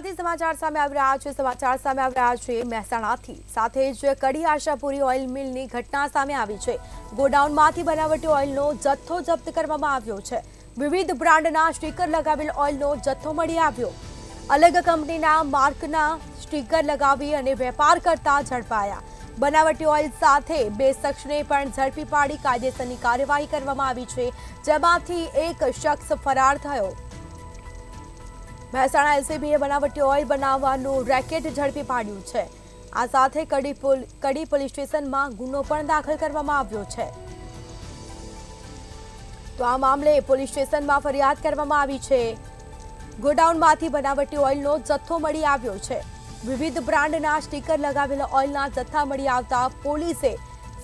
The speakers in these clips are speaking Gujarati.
મહેસાણાથી સમાચાર સામે આવી રહ્યા છે મહેસાણાથી સાથે જ કડી આશાપુરી ઓઇલ મિલની ઘટના સામે આવી છે। ગોડાઉનમાંથી બનાવટી ઓઇલનો જથ્થો જપ્ત કરવામાં આવ્યો છે। વિવિધ બ્રાન્ડના સ્ટીકર લગાવેલ ઓઇલનો જથ્થો મળી આવ્યો। અલગ કંપનીના માર્કના સ્ટીકર લગાવી અને વેપાર કરતા ઝડપાયા। બનાવટી ઓઇલ સાથે બે શખ્સને પણ ઝડપી પાડી કાયદેસરની કાર્યવાહી કરવામાં આવી છે, જેમાંથી એક શખ્સ ફરાર થયો। મહેસાણા એલસીબીએ બનાવટી ઓઇલ બનાવવાનું રેકેટ ઝડપી પાડ્યું છે। આ સાથે કડી પોલીસ સ્ટેશનમાં ગુનો પણ દાખલ કરવામાં આવ્યો છે। તો આ મામલે પોલીસ સ્ટેશનમાં ફરિયાદ કરવામાં આવી છે। ગોડાઉનમાંથી બનાવટી ઓઇલનો જથ્થો મળી આવ્યો છે। વિવિધ બ્રાન્ડના સ્ટીકર લગાવેલા ઓઇલના જથ્થા મળી આવતા પોલીસે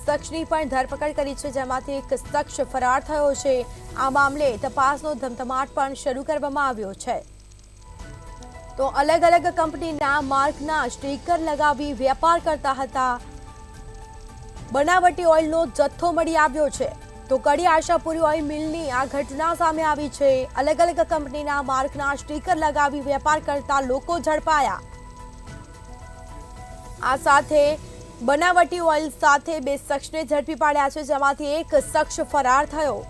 શખ્સની પણ ધરપકડ કરી છે, જેમાંથી એક શખ્સ ફરાર થયો છે। આ મામલે તપાસનો ધમધમાટ પણ શરૂ કરવામાં આવ્યો છે। તો અલગ અલગ કંપનીના માર્કના સ્ટીકર લગાવી વેપાર કરતા હતા। બનાવટી ઓઇલનો જથ્થો મળી આવ્યો છે। તો કડી આશાપુરી ઓઇલ મિલની આ ઘટના સામે આવી છે। અલગ અલગ કંપનીના માર્કના સ્ટીકર લગાવી વેપાર કરતા લોકો ઝડપાયા। આ સાથે બનાવટી ઓઇલ સાથે બે શખ્સને ઝડપી પાડ્યા છે, જેમાંથી એક શખ્સ ફરાર થયો।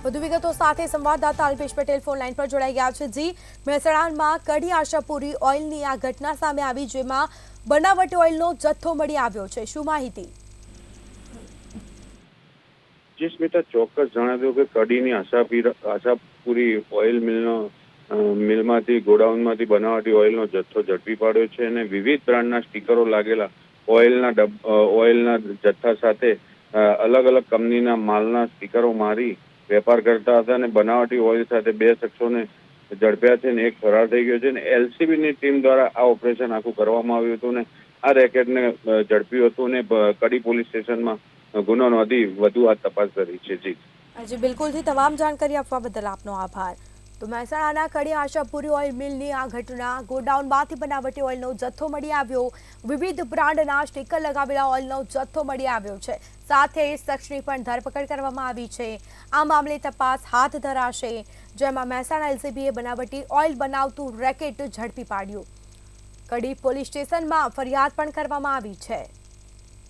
વધુ વિગતો સાથે સંવાદદાતા અલ્પેશ પટેલ ફોન લાઈન પર જોડાઈ ગયા છે। જી, મહેસાણામાં કડી આશાપુરી ઓઇલની આ ઘટના સામે આવી, જેમાં બનાવટી ઓઇલનો જથ્થો મળી આવ્યો છે, શું માહિતી? જી સ્મિતા, ચોક્કસ જણાવ્યું કે કડીની આશાપુરી ઓઇલ મિલમાંથી ગોડાઉનમાંથી બનાવટી ઓઇલનો જથ્થો ઝડપી પાડ્યો છે અને વિવિધ બ્રાન્ડના સ્ટીકરો લાગેલા ઓઇલના જથ્થા સાથે અલગ અલગ કંપનીના માલના સ્ટીકરો મારી વેપાર કરતા હતા અને બનાવટી ઓઇલ સાથે બે શખ્સોને ઝડપ્યા છે અને એક ફરાર થઈ ગયો છે। અને એલસીબીની ટીમ દ્વારા આ ઓપરેશન આખું કરવામાં આવ્યું હતું અને આ રેકેટને ઝડપ્યું હતું અને કડી પોલીસ સ્ટેશનમાં ગુનો નોંધી વધુ આ તપાસ કરી છે। જી બિલકુલ, તમામ જાણકારી આપવા બદલ આપનો આભાર। તો મહેસાણાના કડી આશાપુરી ઓઇલ મિલની આ ઘટના, ગોડાઉનમાંથી બનાવટી ઓઇલનો જથ્થો મળી આવ્યો। વિવિધ બ્રાન્ડના સ્ટીકર લગાવેલા ઓઇલનો જથ્થો મળી આવ્યો છે, સાથે શખ્સની પણ ધરપકડ કરવામાં આવી છે। આ મામલે તપાસ હાથ ધરાશે, જેમાં મહેસાણા એલસીબીએ બનાવટી ઓઇલ બનાવતું રેકેટ ઝડપી પાડ્યું। કડી પોલીસ સ્ટેશનમાં ફરિયાદ પણ કરવામાં આવી છે।